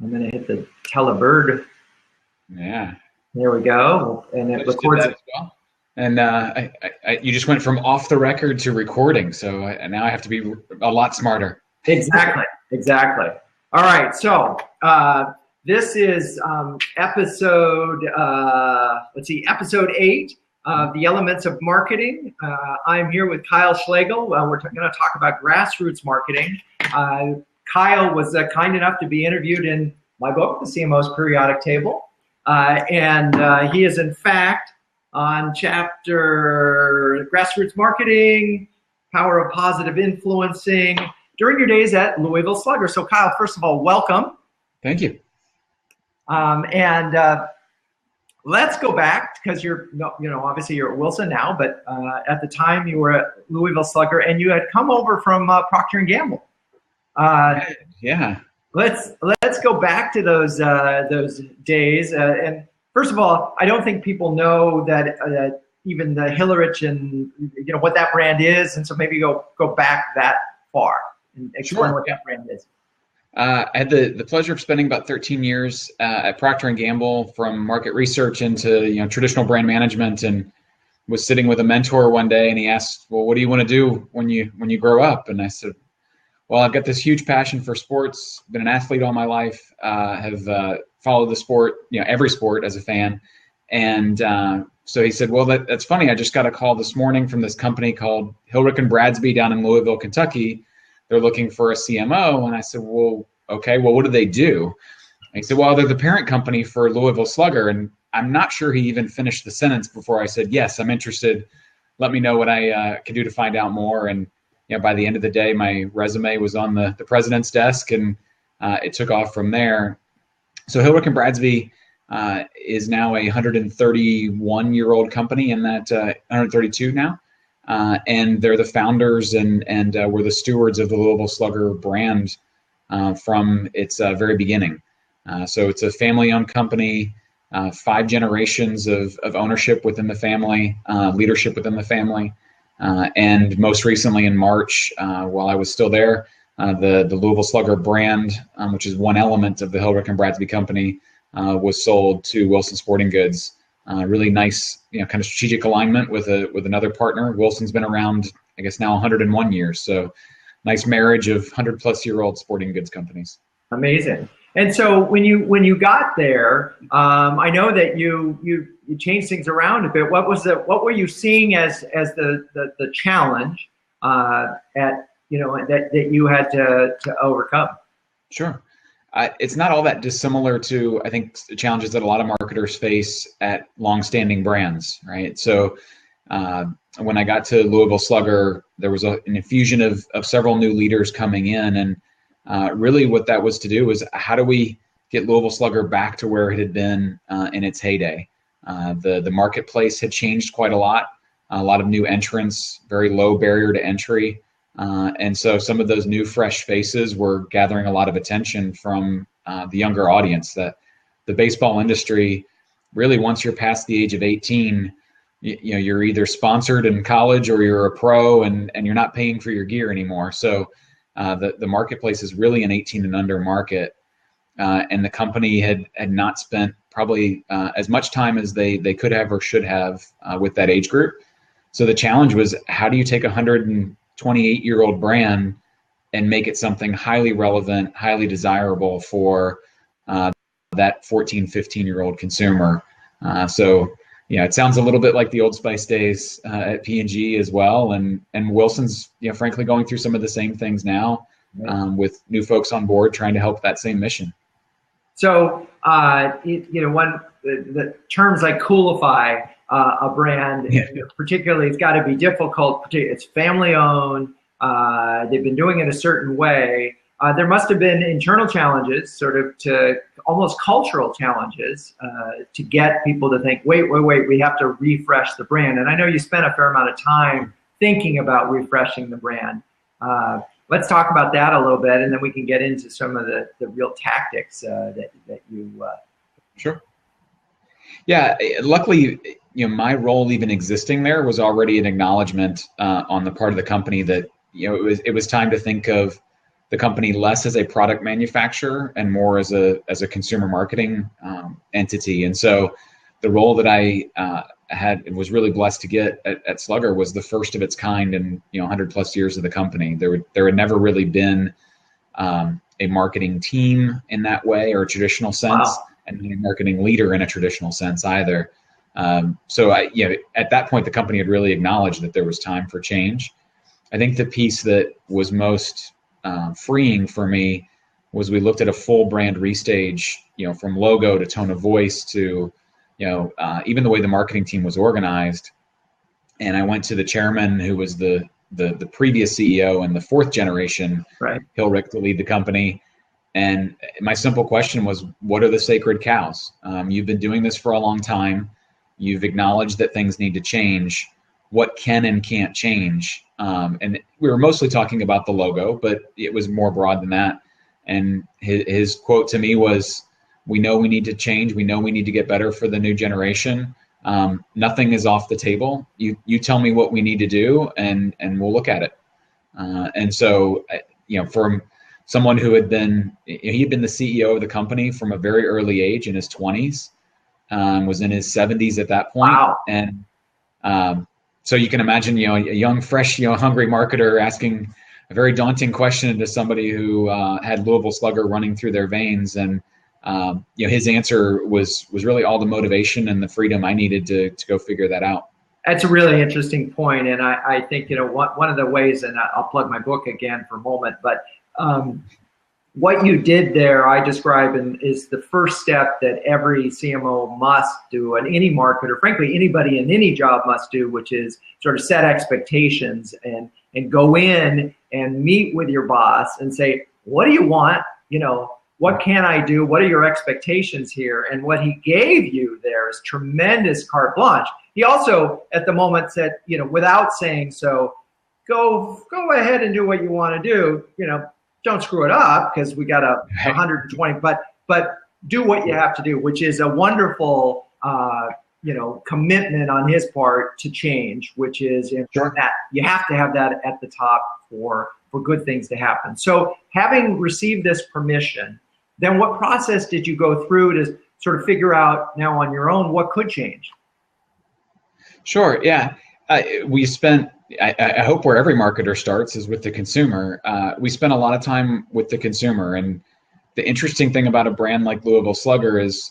I'm going to hit the telebird. Yeah. There we go. And I it just did records that it. as well. And you just went from off the record to recording, so now I have to be a lot smarter. Exactly. Exactly. All right. So this is episode 8 of The Elements of Marketing. I'm here with Kyle Schlegel. We're going to talk about grassroots marketing. Kyle was kind enough to be interviewed in my book, The CMO's Periodic Table. And he is, in fact, on chapter Grassroots Marketing, Power of Positive Influencing, during your days at Louisville Slugger. So, Kyle, first of all, welcome. Thank you. And let's go back, because obviously you're at Wilson now, but at the time you were at Louisville Slugger, and you had come over from Procter & Gamble. Yeah. Let's go back to those days. And first of all, I don't think people know that even the Hillerich and what that brand is, and so maybe go back that far and explain what that brand is. I had the pleasure of spending about 13 years at Procter & Gamble, from market research into traditional brand management, and was sitting with a mentor one day, and he asked, "Well, what do you want to do when you grow up?" And I said, "Well, I've got this huge passion for sports. Been an athlete all my life. Have followed the sport, every sport as a fan." And so he said, "Well, that's funny. I just got a call this morning from this company called Hilrich and Bradsby down in Louisville, Kentucky. They're looking for a CMO." And I said, "Well, okay. Well, what do they do?" And he said, "Well, they're the parent company for Louisville Slugger." And I'm not sure he even finished the sentence before I said, "Yes, I'm interested. Let me know what I can do to find out more." And by the end of the day, my resume was on the president's desk, and it took off from there. So Hilrich and Bradsby is now a 131-year-old company, in that 132 now. And they're the founders and were the stewards of the Louisville Slugger brand from its very beginning. So it's a family-owned company, 5 generations of ownership within the family, leadership within the family. And most recently in March, while I was still there, the Louisville Slugger brand, which is one element of the Hilrich and Bradsby company, was sold to Wilson Sporting Goods. Really nice, kind of strategic alignment with another partner. Wilson's been around, I guess, now 101 years. So nice marriage of 100-plus-year-old sporting goods companies. Amazing. And so when you got there, I know that you changed things around a bit. What were you seeing as the challenge that you had to overcome? Sure. It's not all that dissimilar to, I think, the challenges that a lot of marketers face at longstanding brands, right? So when I got to Louisville Slugger, there was an infusion of several new leaders coming in, and really what that was to do was, how do we get Louisville Slugger back to where it had been in its heyday? The marketplace had changed quite a lot of new entrants, very low barrier to entry. And so some of those new fresh faces were gathering a lot of attention from the younger audience. That the baseball industry, really, once you're past the age of 18, you're either sponsored in college or you're a pro, and you're not paying for your gear anymore. So the marketplace is really an 18 and under market. And the company had not spent probably as much time as they could have or should have with that age group. So the challenge was, how do you take a 128-year-old brand and make it something highly relevant, highly desirable for that 14, 15-year-old consumer? So it sounds a little bit like the Old Spice days at P&G as well. And Wilson's, frankly, going through some of the same things now, with new folks on board trying to help that same mission. So, when the terms like coolify a brand, particularly, it's got to be difficult. It's family owned. They've been doing it a certain way. There must have been internal challenges, sort of to almost cultural challenges, to get people to think, wait, we have to refresh the brand. And I know you spent a fair amount of time thinking about refreshing the brand. Let's talk about that a little bit, and then we can get into some of the real tactics that you. Sure. Yeah, luckily, my role even existing there was already an acknowledgement on the part of the company that it was time to think of the company less as a product manufacturer and more as a consumer marketing entity. And so the role that I had was really blessed to get at Slugger was the first of its kind in 100 plus years of the company. There had never really been a marketing team in that way or a traditional sense, Wow. and a marketing leader in a traditional sense either. So at that point, the company had really acknowledged that there was time for change. I think the piece that was most freeing for me was we looked at a full brand restage, from logo to tone of voice to, even the way the marketing team was organized. And I went to the chairman, who was the previous CEO and the fourth generation, Right. Hilrich, to lead the company. And my simple question was, what are the sacred cows? You've been doing this for a long time. You've acknowledged that things need to change. What can and can't change? And we were mostly talking about the logo, but it was more broad than that. And his quote to me was, we know we need to change. We know we need to get better for the new generation. Nothing is off the table. You tell me what we need to do, and we'll look at it. And so, from someone who had been, he'd been the CEO of the company from a very early age in his 20s, was in his 70s at that point. Wow. And so you can imagine, a young, fresh, hungry marketer asking a very daunting question to somebody who had Louisville Slugger running through their veins. And his answer was really all the motivation and the freedom I needed to go figure that out. That's a really interesting point. And I think, one of the ways, and I'll plug my book again for a moment, but what you did there, I describe is the first step that every CMO must do, and any marketer, frankly, anybody in any job must do, which is sort of set expectations and go in and meet with your boss and say, what do you want? What can I do? What are your expectations here? And what he gave you there is tremendous carte blanche. He also, at the moment, said, without saying so, go ahead and do what you want to do. Don't screw it up, because we got 120. But do what you have to do, which is a wonderful commitment on his part to change, which is that you have to have that at the top for good things to happen. So having received this permission, then what process did you go through to sort of figure out now on your own what could change? Sure. Yeah. We spent, I hope where every marketer starts is with the consumer. We spent a lot of time with the consumer. And the interesting thing about a brand like Louisville Slugger is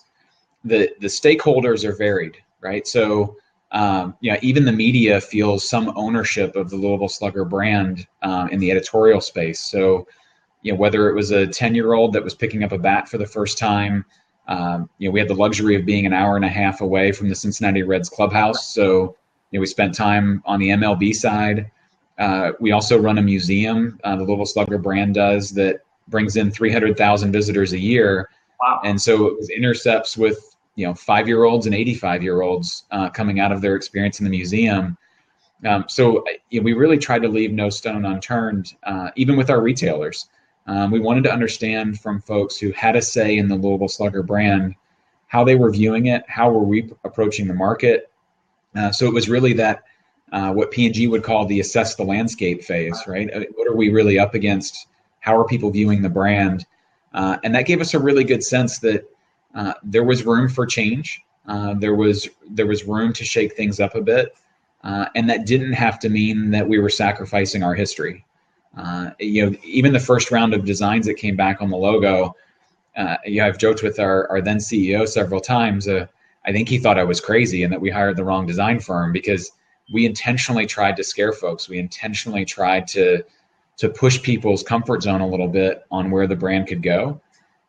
the stakeholders are varied, right? So, even the media feels some ownership of the Louisville Slugger brand in the editorial space. So, whether it was a 10-year-old that was picking up a bat for the first time, we had the luxury of being an hour and a half away from the Cincinnati Reds clubhouse. So, we spent time on the MLB side. We also run a museum, the Louisville Slugger brand does, that brings in 300,000 visitors a year. Wow. And so it was intercepts with 5-year-olds and 85-year-olds coming out of their experience in the museum. So we really tried to leave no stone unturned, even with our retailers. We wanted to understand from folks who had a say in the Louisville Slugger brand, how they were viewing it, how were we approaching the market. So it was really that what P&G would call the assess the landscape phase, right? What are we really up against? How are people viewing the brand? And that gave us a really good sense that there was room for change. There was room to shake things up a bit. And that didn't have to mean that we were sacrificing our history. Even the first round of designs that came back on the logo, I've joked with our then CEO several times. I think he thought I was crazy and that we hired the wrong design firm, because we intentionally tried to scare folks. We intentionally tried to push people's comfort zone a little bit on where the brand could go.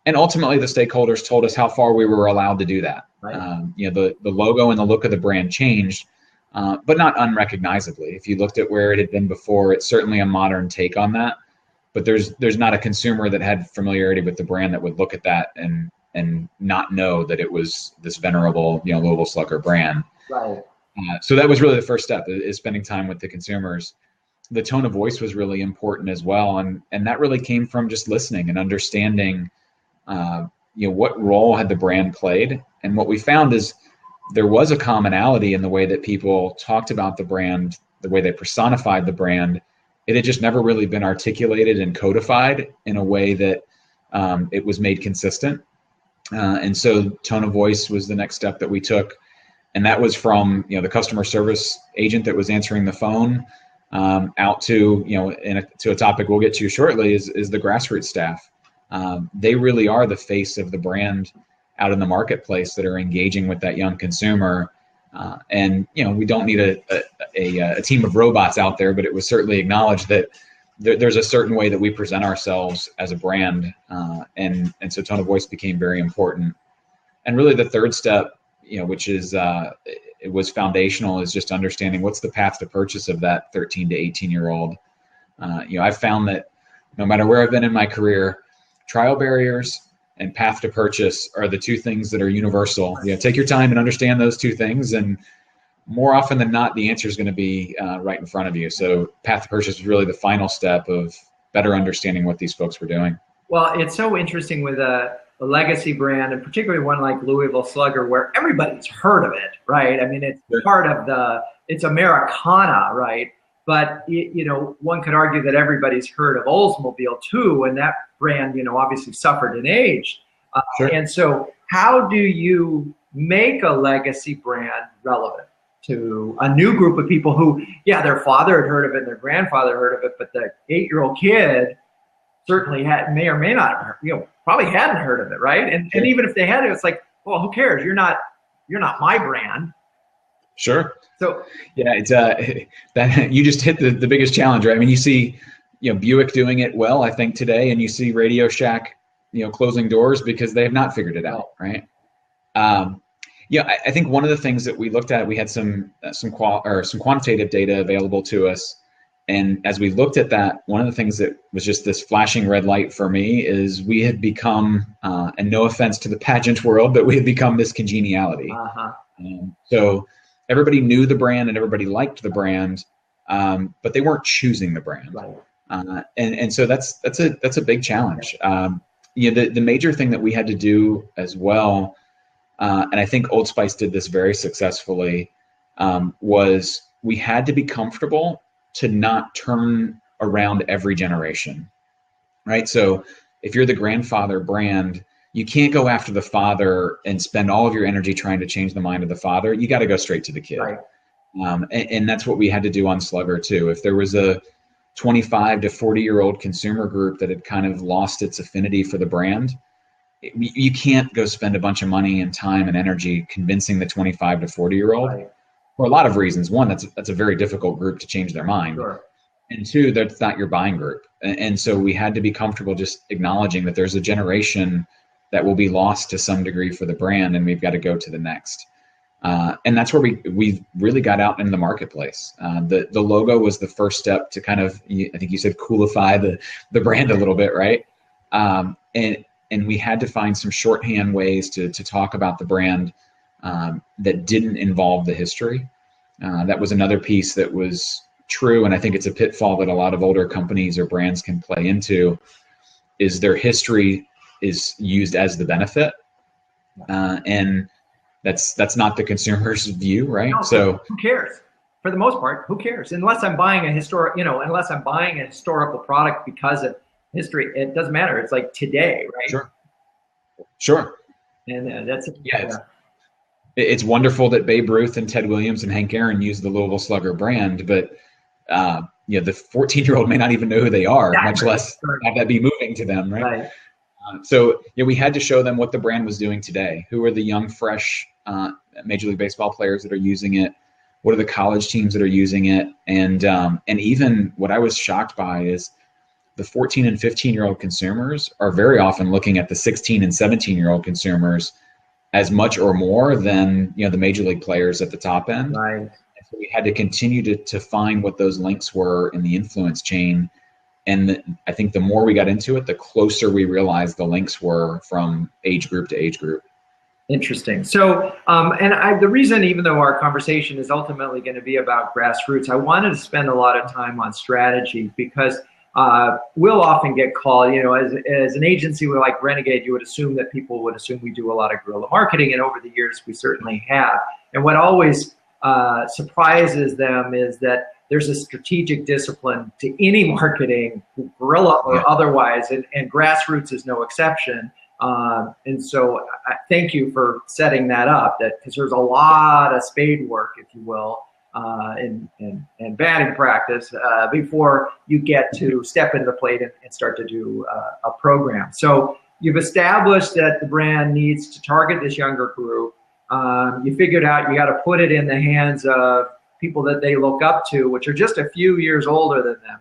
And ultimately, the stakeholders told us how far we were allowed to do that. Right. The logo and the look of the brand changed, but not unrecognizably. If you looked at where it had been before, it's certainly a modern take on that. But there's not a consumer that had familiarity with the brand that would look at that and not know that it was this venerable, Louisville Slugger brand. Right. So that was really the first step, is spending time with the consumers. The tone of voice was really important as well. And that really came from just listening and understanding, what role had the brand played. And what we found is there was a commonality in the way that people talked about the brand, the way they personified the brand, it had just never really been articulated and codified in a way that it was made consistent. And so tone of voice was the next step that we took. And that was from, the customer service agent that was answering the phone out to, to a topic we'll get to shortly is the grassroots staff. They really are the face of the brand out in the marketplace that are engaging with that young consumer. And we don't need a team of robots out there, but it was certainly acknowledged that there's a certain way that we present ourselves as a brand. And so tone of voice became very important. And really the third step, which is, it was foundational, is just understanding what's the path to purchase of that 13 to 18-year-old. I've found that no matter where I've been in my career, trial barriers and path to purchase are the two things that are universal. Take your time and understand those two things, and more often than not, the answer is going to be right in front of you. So path to purchase is really the final step of better understanding what these folks were doing. Well, it's so interesting with a legacy brand, and particularly one like Louisville Slugger, where everybody's heard of it, right? I mean, it's part of it's Americana, right? But, one could argue that everybody's heard of Oldsmobile too, and that brand, obviously suffered and aged. Sure. And so how do you make a legacy brand relevant to a new group of people who, their father had heard of it, and their grandfather heard of it, but the 8-year-old kid certainly may or may not have heard, probably hadn't heard of it, right? And even if they had it, it's like, well, who cares? You're not my brand. Sure. So it's that you just hit the biggest challenge, right? I mean, you see, Buick doing it well, I think today, and you see Radio Shack, closing doors because they have not figured it out, right? I think one of the things that we looked at, we had some quantitative data available to us. And as we looked at that, one of the things that was just this flashing red light for me is we had become, and no offense to the pageant world, but we had become this congeniality. So everybody knew the brand and everybody liked the brand, but they weren't choosing the brand. Right. And so that's a big challenge. The major thing that we had to do as well, and I think Old Spice did this very successfully, was we had to be comfortable to not turn around every generation, right? So if you're the grandfather brand, you can't go after the father and spend all of your energy trying to change the mind of the father. You got to go straight to the kid. Right. And that's what we had to do on Slugger too. If there was a 25 to 40-year-old consumer group that had kind of lost its affinity for the brand, you can't go spend a bunch of money and time and energy convincing the 25 to 40-year-old. Right. For a lot of reasons. One, that's a very difficult group to change their mind. Sure. And two, that's not your buying group. And so we had to be comfortable just acknowledging that there's a generation that will be lost to some degree for the brand, and we've got to go to the next. And that's where we really got out in the marketplace. The logo was the first step to kind of, I think you said, coolify the brand a little bit, right? And we had to find some shorthand ways to talk about the brand that didn't involve the history. That was another piece that was true, and I think it's a pitfall that a lot of older companies or brands can play into, is their history is used as the benefit, and that's not the consumer's view, right? No, so who cares? For the most part, who cares? Unless I'm buying a historical product because of history, it doesn't matter. It's like today, right? Sure. And that's It's wonderful that Babe Ruth and Ted Williams and Hank Aaron use the Louisville Slugger brand, but the 14-year-old may not even know who they are, much less have that be moving to them, right? So we had to show them what the brand was doing today. Who are the young, fresh Major League Baseball players that are using it? What are the college teams that are using it? And even what I was shocked by is the 14 and 15-year-old consumers are very often looking at the 16 and 17-year-old consumers as much or more than the major league players at the top end. Right. And so we had to continue to find what those links were in the influence chain. And I think the more we got into it, the closer we realized the links were from age group to age group. Interesting. So, the reason, even though our conversation is ultimately going to be about grassroots, I wanted to spend a lot of time on strategy because we'll often get called, as an agency like Renegade, you would assume that people would assume we do a lot of guerrilla marketing, and over the years we certainly have. And what always surprises them is that there's a strategic discipline to any marketing, guerrilla or otherwise, and grassroots is no exception. And so I thank you for setting that up, because there's a lot of spade work, if you will, and batting practice before you get to step into the plate and start to do a program. So you've established that the brand needs to target this younger group. You figured out you got to put it in the hands of people that they look up to, which are just a few years older than them.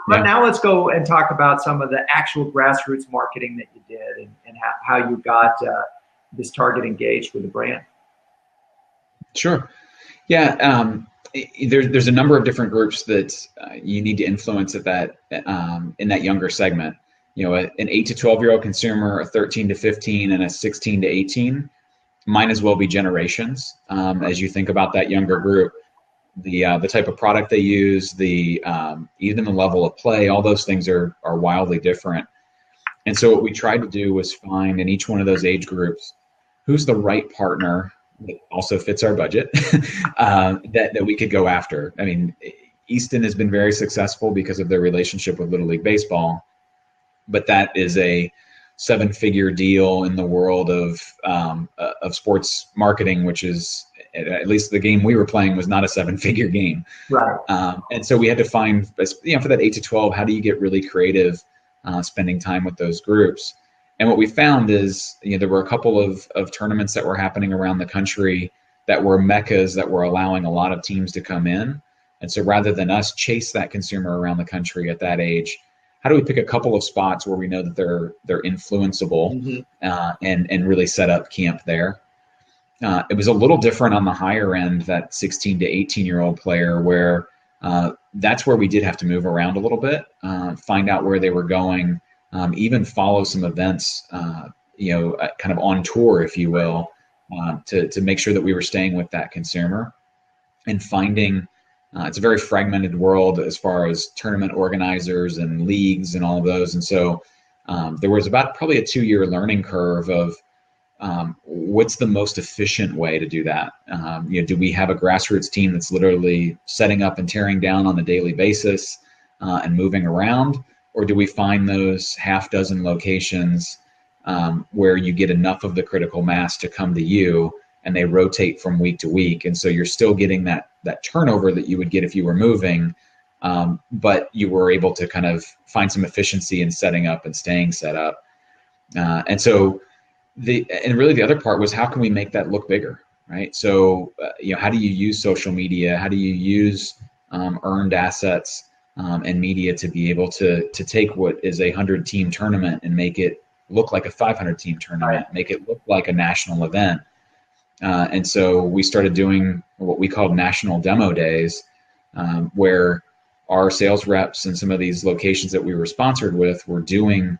But now let's go and talk about some of the actual grassroots marketing that you did and how you got this target engaged with the brand. Sure. Yeah. There's a number of different groups that you need to influence at that in that younger segment. An 8 to 12-year-old consumer, a 13 to 15, and a 16 to 18 might as well be generations as you think about that younger group. The type of product they use, even the level of play, all those things are wildly different. And so what we tried to do was find in each one of those age groups who's the right partner that also fits our budget that we could go after. I mean, Easton has been very successful because of their relationship with Little League Baseball, but that is a 7-figure deal in the world of sports marketing, which is, at least the game we were playing was not a 7-figure game. Right. And so we had to find, for that 8 to 12, how do you get really creative spending time with those groups? And what we found is, there were a couple of tournaments that were happening around the country that were meccas that were allowing a lot of teams to come in. And so rather than us chase that consumer around the country at that age, how do we pick a couple of spots where we know that they're influenceable and really set up camp there? It was a little different on the higher end, that 16 to 18-year-old player, where that's where we did have to move around a little bit, find out where they were going, even follow some events, kind of on tour, if you will, to make sure that we were staying with that consumer and finding. It's a very fragmented world as far as tournament organizers and leagues and all of those. And so there was about probably a 2-year learning curve of what's the most efficient way to do that? Do we have a grassroots team that's literally setting up and tearing down on a daily basis and moving around? Or do we find those half dozen locations where you get enough of the critical mass to come to you and they rotate from week to week? And so you're still getting that turnover that you would get if you were moving, but you were able to kind of find some efficiency in setting up and staying set up. And so really the other part was, how can we make that look bigger, right? So, how do you use social media? How do you use earned assets and media to be able to take what is a 100-team tournament and make it look like a 500-team tournament, make it look like a national event? And so we started doing what we called national demo days, where our sales reps and some of these locations that we were sponsored with were doing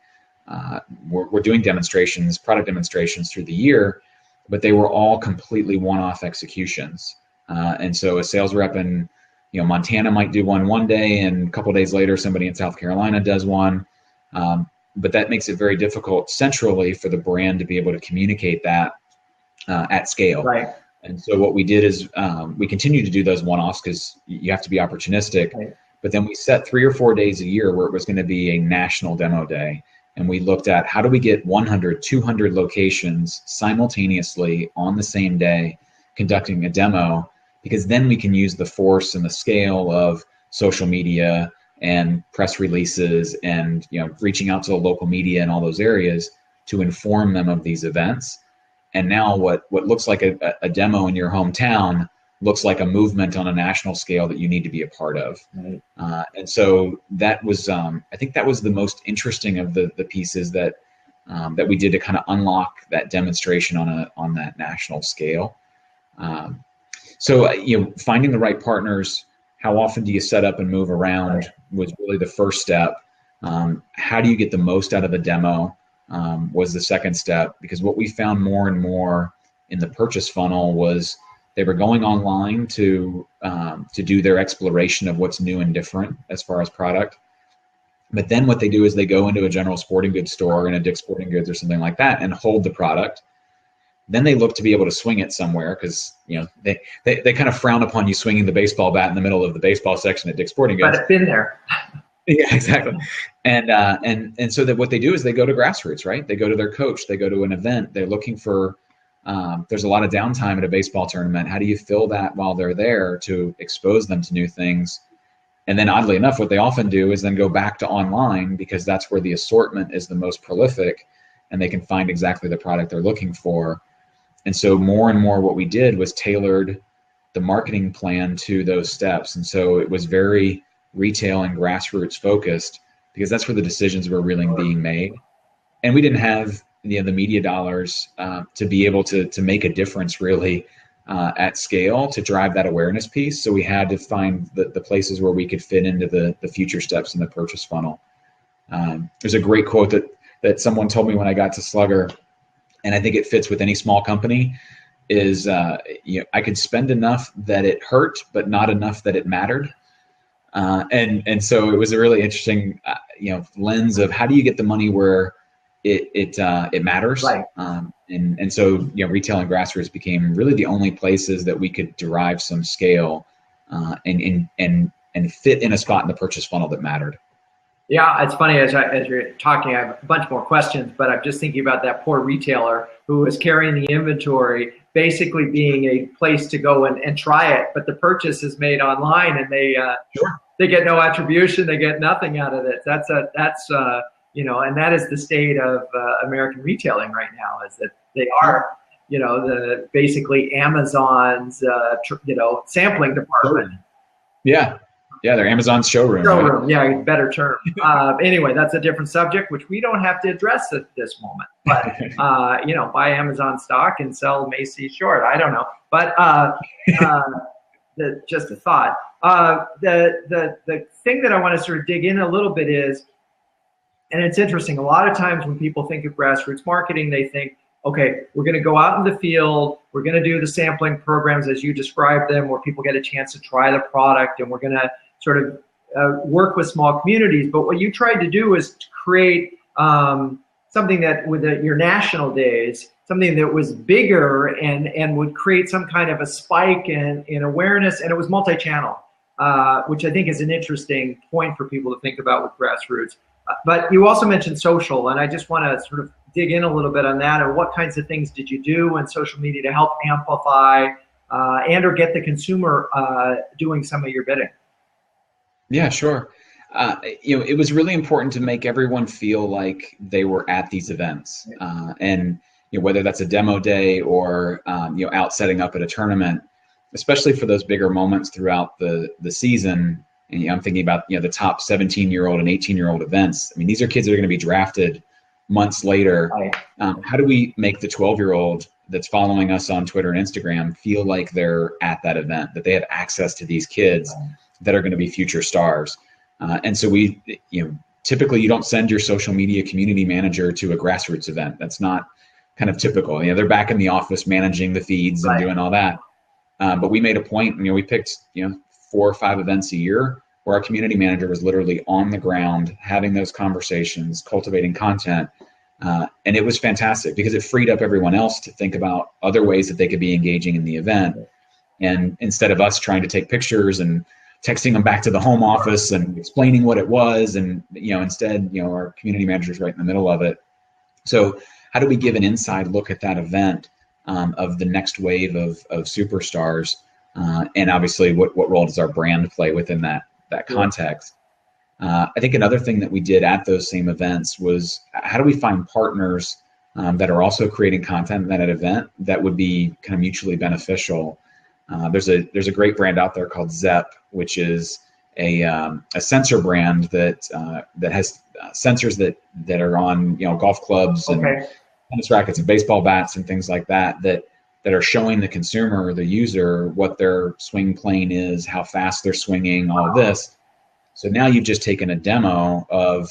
demonstrations, product demonstrations through the year, but they were all completely one-off executions. And so a sales rep in Montana might do one day, and a couple of days later somebody in South Carolina does one. But that makes it very difficult centrally for the brand to be able to communicate that at scale. Right. And so what we did is we continue to do those one-offs because you have to be opportunistic. Right. But then we set 3 or 4 days a year where it was going to be a national demo day. And we looked at how do we get 100, 200 locations simultaneously on the same day conducting a demo, because then we can use the force and the scale of social media and press releases and reaching out to the local media and all those areas to inform them of these events. And now what looks like a demo in your hometown looks like a movement on a national scale that you need to be a part of. Right. And so that was, I think that was the most interesting of the pieces that we did to kind of unlock that demonstration on that national scale. So finding the right partners, how often do you set up and move around was really the first step. How do you get the most out of a demo was the second step, because what we found more and more in the purchase funnel was they were going online to do their exploration of what's new and different as far as product. But then what they do is they go into a general sporting goods store, in a Dick's Sporting Goods or something like that, and hold the product. Then they look to be able to swing it somewhere because, they kind of frown upon you swinging the baseball bat in the middle of the baseball section at Dick's Sporting Goods. But it's been there. Yeah, exactly. And so that what they do is they go to grassroots, right? They go to their coach, they go to an event, they're looking for, there's a lot of downtime at a baseball tournament. How do you fill that while they're there to expose them to new things? And then oddly enough, what they often do is then go back to online because that's where the assortment is the most prolific and they can find exactly the product they're looking for. And so more and more what we did was tailored the marketing plan to those steps. And so it was very retail and grassroots focused because that's where the decisions were really being made. And we didn't have the media dollars to be able to make a difference really at scale to drive that awareness piece. So we had to find the places where we could fit into the future steps in the purchase funnel. There's a great quote that someone told me when I got to Slugger, and I think it fits with any small company, is I could spend enough that it hurt, but not enough that it mattered. And so it was a really interesting lens of how do you get the money where it matters. Right. And so retail and grassroots became really the only places that we could derive some scale and fit in a spot in the purchase funnel that mattered. Yeah, it's funny as you're talking, I have a bunch more questions, but I'm just thinking about that poor retailer who was carrying the inventory, basically being a place to go and try it, but the purchase is made online and they get no attribution, they get nothing out of it. That's and that is the state of American retailing right now, is that they are the basically Amazon's sampling department. Yeah, they're Amazon's showroom. Right? Yeah, better term. Anyway, that's a different subject, which we don't have to address at this moment. But buy Amazon stock and sell Macy's short. I don't know, but just a thought. The thing that I want to sort of dig in a little bit is, and it's interesting. A lot of times when people think of grassroots marketing, they think, okay, we're going to go out in the field, we're going to do the sampling programs as you described them, where people get a chance to try the product, and we're going to sort of work with small communities. But what you tried to do is to create something that with your national days, something that was bigger and would create some kind of a spike in awareness, and it was multi-channel, which I think is an interesting point for people to think about with grassroots. But you also mentioned social, and I just want to sort of dig in a little bit on that, and what kinds of things did you do in social media to help amplify and or get the consumer doing some of your bidding? Yeah, sure. It was really important to make everyone feel like they were at these events, and whether that's a demo day or out setting up at a tournament, especially for those bigger moments throughout the season. And I'm thinking about the top 17-year-old and 18-year-old events. I mean, these are kids that are going to be drafted months later. Right. How do we make the 12-year-old that's following us on Twitter and Instagram feel like they're at that event, that they have access to these kids that are going to be future stars? And so we, typically you don't send your social media community manager to a grassroots event. That's not kind of typical. They're back in the office managing the feeds and doing all that. But we made a point, we picked, 4 or 5 events a year where our community manager was literally on the ground, having those conversations, cultivating content. And it was fantastic because it freed up everyone else to think about other ways that they could be engaging in the event. And instead of us trying to take pictures and texting them back to the home office and explaining what it was, and instead, our community manager's right in the middle of it. So how do we give an inside look at that event of the next wave of superstars? And obviously, what role does our brand play within that context? I think another thing that we did at those same events was how do we find partners that are also creating content at an event that would be kind of mutually beneficial? There's a great brand out there called Zepp, which is a sensor brand that has sensors that are on golf clubs and tennis rackets and baseball bats and things like that are showing the consumer or the user what their swing plane is, how fast they're swinging, all of this. So now you've just taken a demo of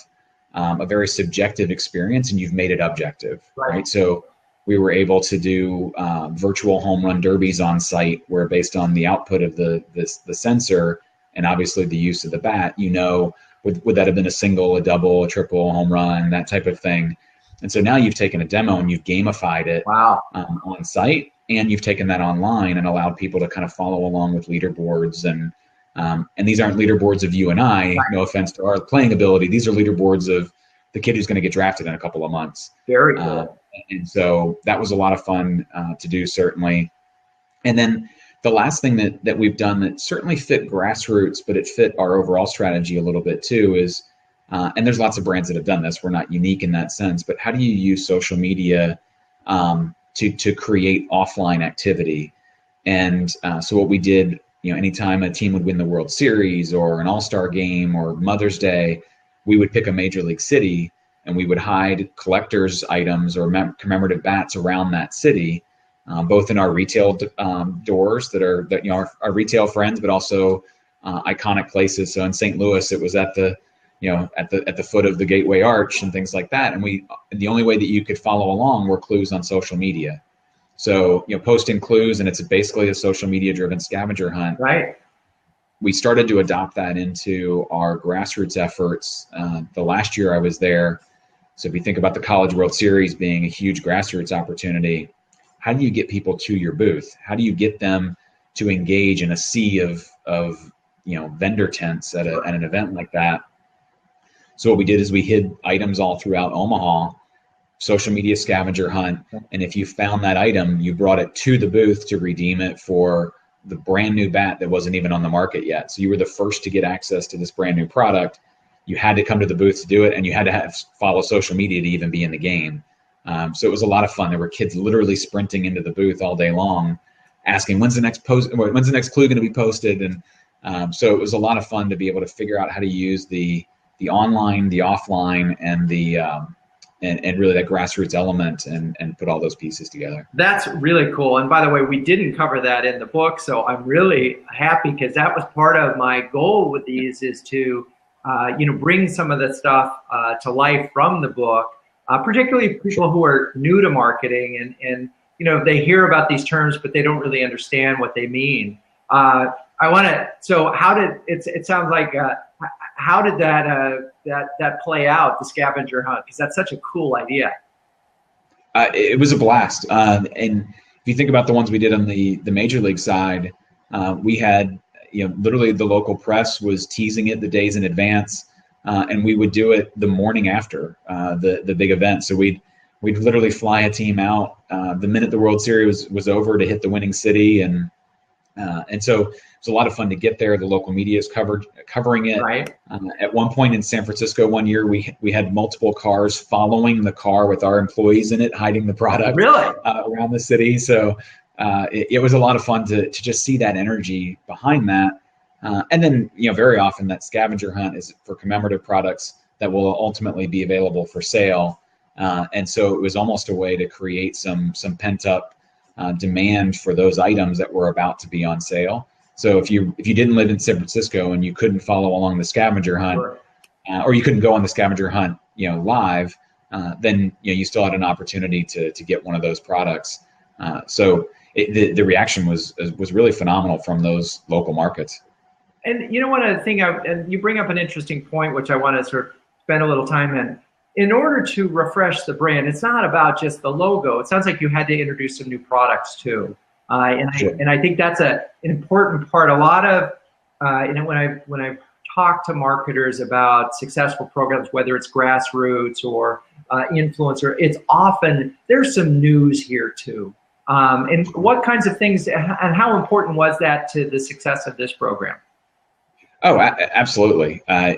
a very subjective experience and you've made it objective, right? So we were able to do virtual home run derbies on site where based on the output of the sensor and obviously the use of the bat, would that have been a single, a double, a triple, home run, that type of thing. And so now you've taken a demo and you've gamified it Wow. On site, and you've taken that online and allowed people to kind of follow along with leaderboards. And these aren't leaderboards of you and I, no offense to our playing ability. These are leaderboards of the kid who's going to get drafted in a couple of months. Very cool. And so that was a lot of fun to do, certainly. And then the last thing that we've done that certainly fit grassroots, but it fit our overall strategy a little bit too, is, and there's lots of brands that have done this, we're not unique in that sense, but how do you use social media to create offline activity? And so what we did, anytime a team would win the World Series or an All-Star game or Mother's Day, we would pick a major league city and we would hide collector's items or commemorative bats around that city, both in our retail doors that are our retail friends, but also iconic places. So in St. Louis, it was at the foot of the Gateway Arch and things like that. And the only way that you could follow along were clues on social media. So, posting clues, and it's basically a social media driven scavenger hunt. Right. We started to adopt that into our grassroots efforts. The last year I was there. So if you think about the College World Series being a huge grassroots opportunity, how do you get people to your booth? How do you get them to engage in a sea of vendor tents at an event like that? So what we did is we hid items all throughout Omaha, social media scavenger hunt. And if you found that item, you brought it to the booth to redeem it for the brand new bat that wasn't even on the market yet. So you were the first to get access to this brand new product. You had to come to the booth to do it, and you had to follow social media to even be in the game. So it was a lot of fun. There were kids literally sprinting into the booth all day long, asking, when's the next clue going to be posted? And so it was a lot of fun to be able to figure out how to use the online, the offline, and and really that grassroots element and put all those pieces together. That's really cool. And by the way, we didn't cover that in the book, so I'm really happy because that was part of my goal with these is to bring some of the stuff to life from the book, particularly people who are new to marketing and they hear about these terms, but they don't really understand what they mean. So it sounds like, how did that play out, the scavenger hunt? Because that's such a cool idea. It was a blast. And if you think about the ones we did on the major league side, we had, literally the local press was teasing it the days in advance. And we would do it the morning after the big event. So we'd literally fly a team out the minute the World Series was over to hit the winning city. And so it was a lot of fun to get there. The local media is covering it. Right. At one point in San Francisco one year, we had multiple cars following the car with our employees in it, hiding the product around the city. So it was a lot of fun to just see that energy behind that. And then, very often that scavenger hunt is for commemorative products that will ultimately be available for sale. And so it was almost a way to create some pent up demand for those items that were about to be on sale. So if you didn't live in San Francisco and you couldn't follow along the scavenger hunt, or you couldn't go on the scavenger hunt, live, then you still had an opportunity to get one of those products. So the reaction was really phenomenal from those local markets. And one other thing, and you bring up an interesting point, which I want to sort of spend a little time in. In order to refresh the brand, it's not about just the logo. It sounds like you had to introduce some new products too. And I think that's an important part. A lot of, when I talk to marketers about successful programs, whether it's grassroots or influencer, it's often there's some news here too. And what kinds of things and how important was that to the success of this program? Oh, absolutely. I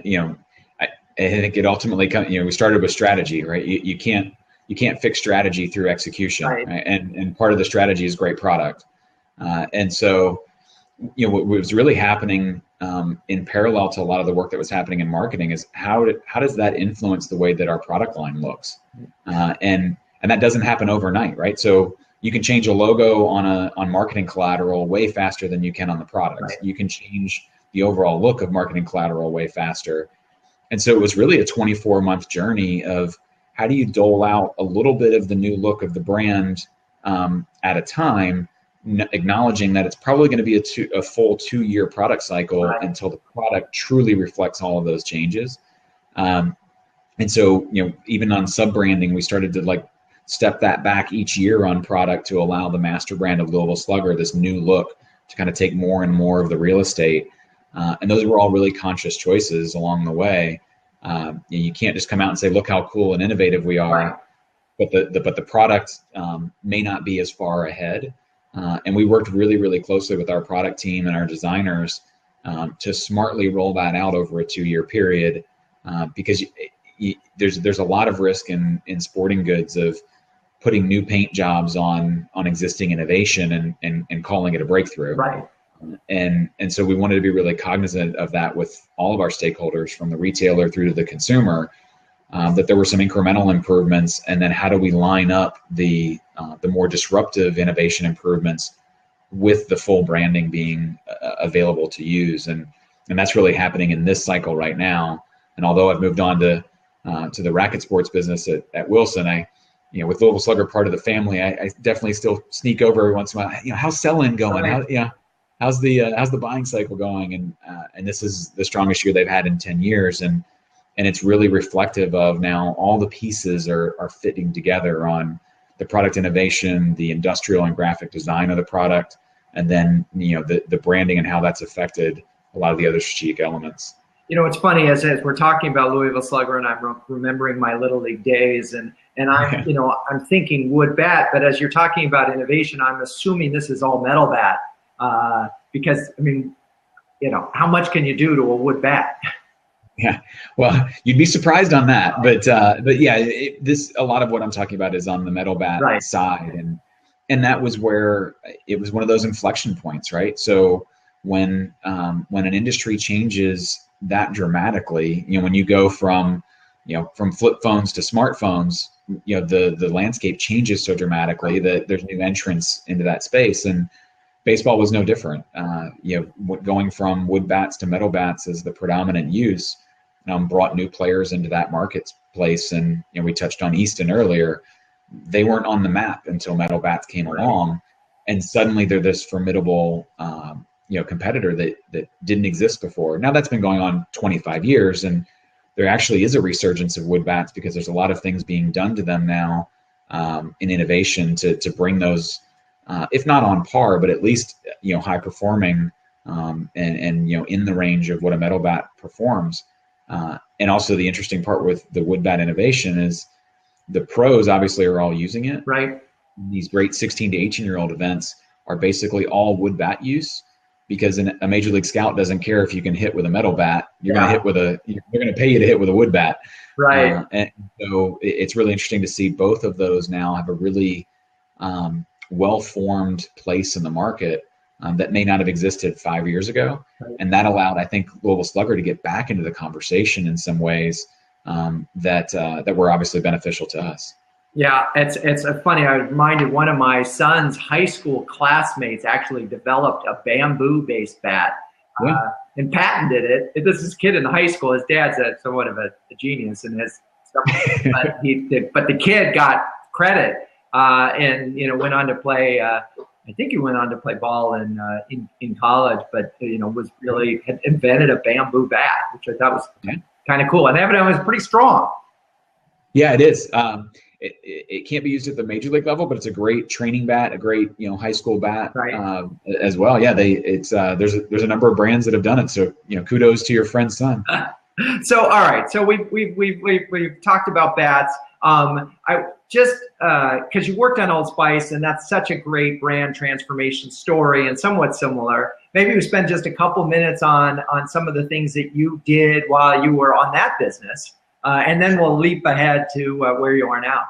think it ultimately comes, we started with strategy, right? You can't fix strategy through execution, right? And part of the strategy is great product. And so, what was really happening in parallel to a lot of the work that was happening in marketing is how does that influence the way that our product line looks? And that doesn't happen overnight, right? So you can change a logo on marketing collateral way faster than you can on the product. Right. You can change the overall look of marketing collateral way faster. And so it was really a 24-month journey of how do you dole out a little bit of the new look of the brand at a time, acknowledging that it's probably going to be a full 2-year product cycle until the product truly reflects all of those changes. And so, even on sub branding, we started to like step that back each year on product to allow the master brand of Louisville Slugger this new look to kind of take more and more of the real estate. And those were all really conscious choices along the way. You can't just come out and say, look how cool and innovative we are, but the product may not be as far ahead. And we worked really, really closely with our product team and our designers to smartly roll that out over a 2-year period, because there's a lot of risk in sporting goods of putting new paint jobs on existing innovation and calling it a breakthrough. Right. And so we wanted to be really cognizant of that with all of our stakeholders, from the retailer through to the consumer, that there were some incremental improvements, and then how do we line up the more disruptive innovation improvements with the full branding being available to use, and that's really happening in this cycle right now. And although I've moved on to the racket sports business at Wilson, with Louisville Slugger part of the family, I definitely still sneak over every once in a while. How's sell-in going? How's the buying cycle going? And this is the strongest year they've had in 10 years, and it's really reflective of now all the pieces are fitting together on the product innovation, the industrial and graphic design of the product, and then the branding and how that's affected a lot of the other strategic elements. It's funny as we're talking about Louisville Slugger, and I'm remembering my Little League days, and I'm I'm thinking wood bat, but as you're talking about innovation, I'm assuming this is all metal bat, because how much can you do to a wood bat? Yeah, well, you'd be surprised on that, but yeah, a lot of what I'm talking about is on the metal bat side, and that was where it was one of those inflection points, right? So when an industry changes that dramatically, when you go from flip phones to smartphones, the landscape changes so dramatically that there's new entrants into that space, and baseball was no different. Going from wood bats to metal bats as the predominant use, brought new players into that marketplace. And we touched on Easton earlier. They weren't on the map until metal bats came along, and suddenly they're this formidable competitor that didn't exist before. Now that's been going on 25 years, and there actually is a resurgence of wood bats because there's a lot of things being done to them now in innovation to bring those, if not on par, but at least high performing and in the range of what a metal bat performs. And also the interesting part with the wood bat innovation is the pros obviously are all using it. Right. These great 16 to 18-year-old events are basically all wood bat use, because a Major League Scout doesn't care if you can hit with a metal bat. You're going to hit they're going to pay you to hit with a wood bat. Right. And so it's really interesting to see both of those now have a really well-formed place in the market that may not have existed 5 years ago. Right. And that allowed, I think, Louisville Slugger to get back into the conversation in some ways that were obviously beneficial to us. Yeah, it's funny. I was reminded one of my son's high school classmates actually developed a bamboo-based bat and patented it. This is a kid in high school. His dad's somewhat of a genius, and but the kid got credit and went on to play. I think he went on to play ball in college, but had invented a bamboo bat, which I thought was kind of cool, and evidently was pretty strong. Yeah, it is. It can't be used at the major league level, but it's a great training bat, a great high school bat as well. Yeah, there's a number of brands that have done it. So kudos to your friend's son. So all right, so we've talked about bats. I just because you worked on Old Spice, and that's such a great brand transformation story, and somewhat similar. Maybe we spend just a couple minutes on some of the things that you did while you were on that business. And then we'll leap ahead to where you are now.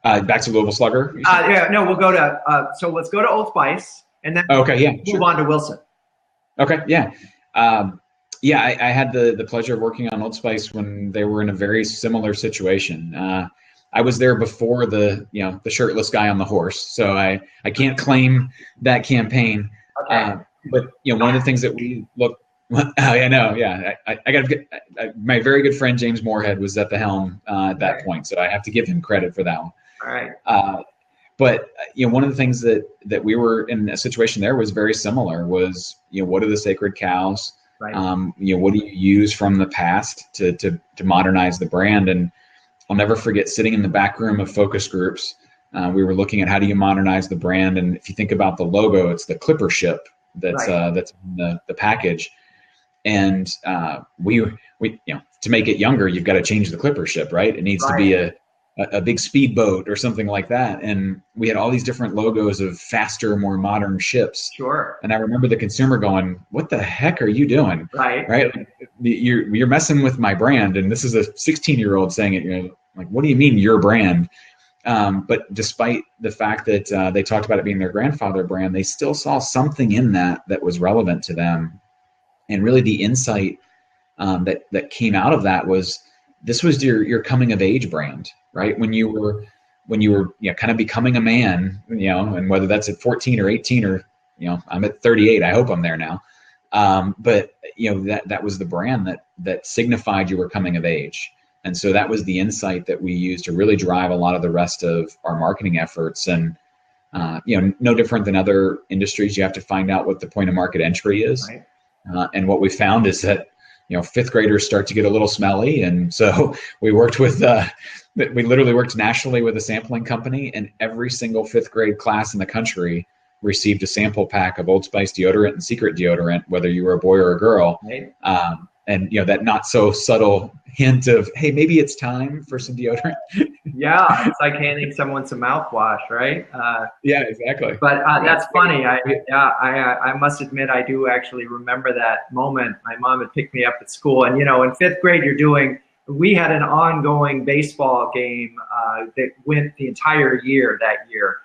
Back to Louisville Slugger? We'll go to, so let's go to Old Spice, and then move on to Wilson. Okay, yeah. I had the pleasure of working on Old Spice when they were in a very similar situation. I was there before the shirtless guy on the horse, so I can't claim that campaign. Okay. But one of the things that we look. I know. Yeah, I got my very good friend James Moorhead was at the helm at that point, so I have to give him credit for that one. All right. But one of the things that we were in a situation there was very similar. Was what are the sacred cows? Right. What do you use from the past to modernize the brand? And I'll never forget sitting in the back room of focus groups. We were looking at how do you modernize the brand, and if you think about the logo, it's the clipper ship that's in the package. And we to make it younger, you've got to change the clipper ship, right? It needs to be a big speedboat or something like that. And we had all these different logos of faster, more modern ships. Sure. And I remember the consumer going, "What the heck are you doing?" Right. Like, you're messing with my brand. And this is a 16-year-old saying it. Like, what do you mean your brand? But despite the fact that they talked about it being their grandfather brand, they still saw something in that was relevant to them. And really the insight that came out of that was, this was your coming of age brand, right? When you were kind of becoming a man, and whether that's at 14 or 18 or, I'm at 38, I hope I'm there now. But that was the brand that signified you were coming of age. And so that was the insight that we used to really drive a lot of the rest of our marketing efforts. And, no different than other industries, you have to find out what the point of market entry is. Right. And what we found is that, fifth graders start to get a little smelly. And so we literally worked nationally with a sampling company, and every single fifth grade class in the country received a sample pack of Old Spice deodorant and Secret deodorant, whether you were a boy or a girl. Right. And that not so subtle hint of, hey, maybe it's time for some deodorant. Yeah, it's like handing someone some mouthwash, right? Yeah, exactly. But that's funny. I must admit, I do actually remember that moment. My mom had picked me up at school, and in fifth grade, we had an ongoing baseball game that went the entire year that year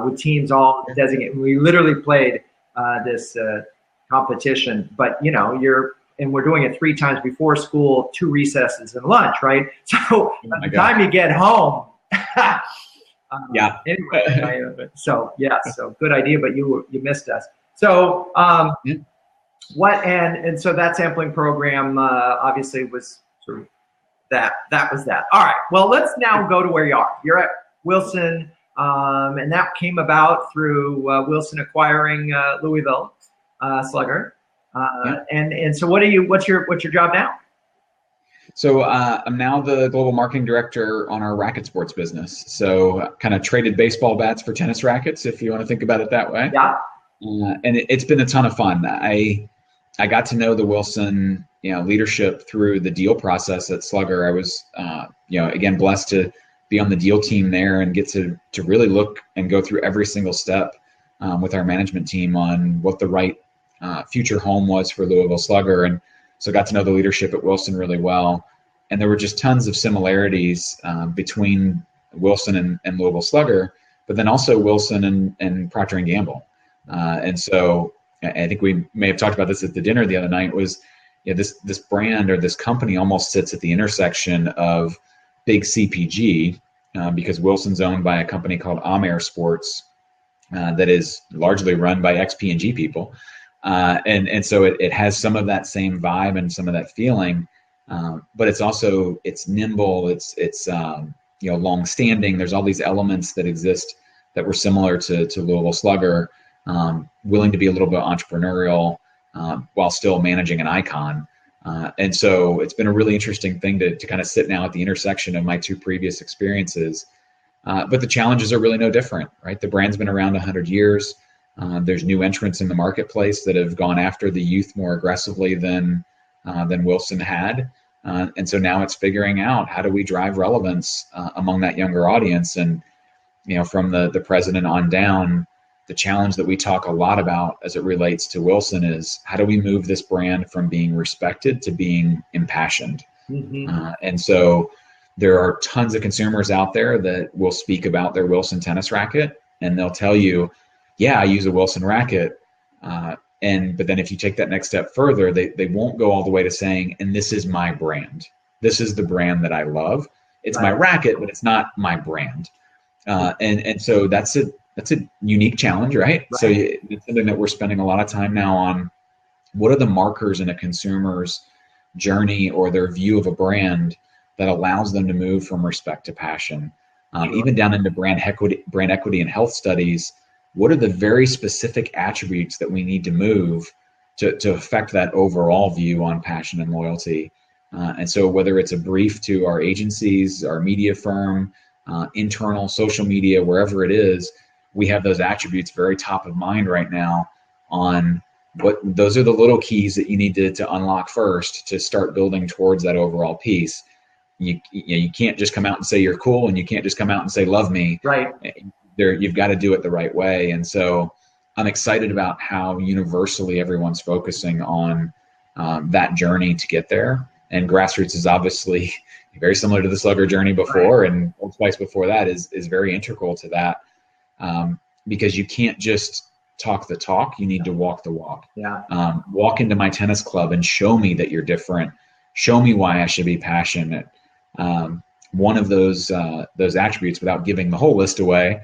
with teams all designated. We literally played this competition, but and we're doing it 3 times before school, 2 recesses and lunch, right? So by the time you get home, yeah. Anyway, so good idea, but you missed us. So what and so that sampling program obviously was sort of that was that. All right. Well, let's now go to where you are. You're at Wilson, and that came about through Wilson acquiring Louisville Slugger. And so what's your job now? So I'm now the global marketing director on our racket sports business. So kind of traded baseball bats for tennis rackets, if you want to think about it that way. Yeah. And it's been a ton of fun. I got to know the Wilson leadership through the deal process at Slugger. I was again blessed to be on the deal team there and get to really look and go through every single step with our management team on what the right future home was for Louisville Slugger. And so got to know the leadership at Wilson really well. And there were just tons of similarities between Wilson and Louisville Slugger, but then also Wilson and Procter & Gamble. And so I think we may have talked about this at the dinner the other night, was this brand or this company almost sits at the intersection of big CPG because Wilson's owned by a company called Amer Sports that is largely run by ex-P&G people. And so it has some of that same vibe and some of that feeling, but it's nimble, it's long-standing. There's all these elements that exist that were similar to Louisville Slugger, willing to be a little bit entrepreneurial while still managing an icon. And so it's been a really interesting thing to kind of sit now at the intersection of my 2 previous experiences. But the challenges are really no different, right? The brand's been around 100 years. There's new entrants in the marketplace that have gone after the youth more aggressively than Wilson had. And so now it's figuring out, how do we drive relevance among that younger audience? And, from the president on down, the challenge that we talk a lot about as it relates to Wilson is, how do we move this brand from being respected to being impassioned? Mm-hmm. And so there are tons of consumers out there that will speak about their Wilson tennis racket, and they'll tell you, yeah, I use a Wilson racket. But then if you take that next step further, they won't go all the way to saying, and this is my brand. This is the brand that I love. It's my racket, but it's not my brand. And so that's a unique challenge, right? So it's something that we're spending a lot of time now on. What are the markers in a consumer's journey or their view of a brand that allows them to move from respect to passion? Even down into brand equity and health studies, what are the very specific attributes that we need to move to affect that overall view on passion and loyalty. And so whether it's a brief to our agencies, our media firm, internal social media, wherever it is, we have those attributes very top of mind right now on what those are the little keys that you need to unlock first to start building towards that overall piece. You can't just come out and say you're cool, and you can't just come out and say love me. Right. You've got to do it the right way. And so I'm excited about how universally everyone's focusing on that journey to get there. And Grassroots is obviously very similar to the Slugger journey before, right. And Old Spice before that is very integral to that, because you can't just talk the talk, you need to walk the walk. Yeah. Walk into my tennis club and show me that you're different. Show me why I should be passionate. One of those attributes, without giving the whole list away,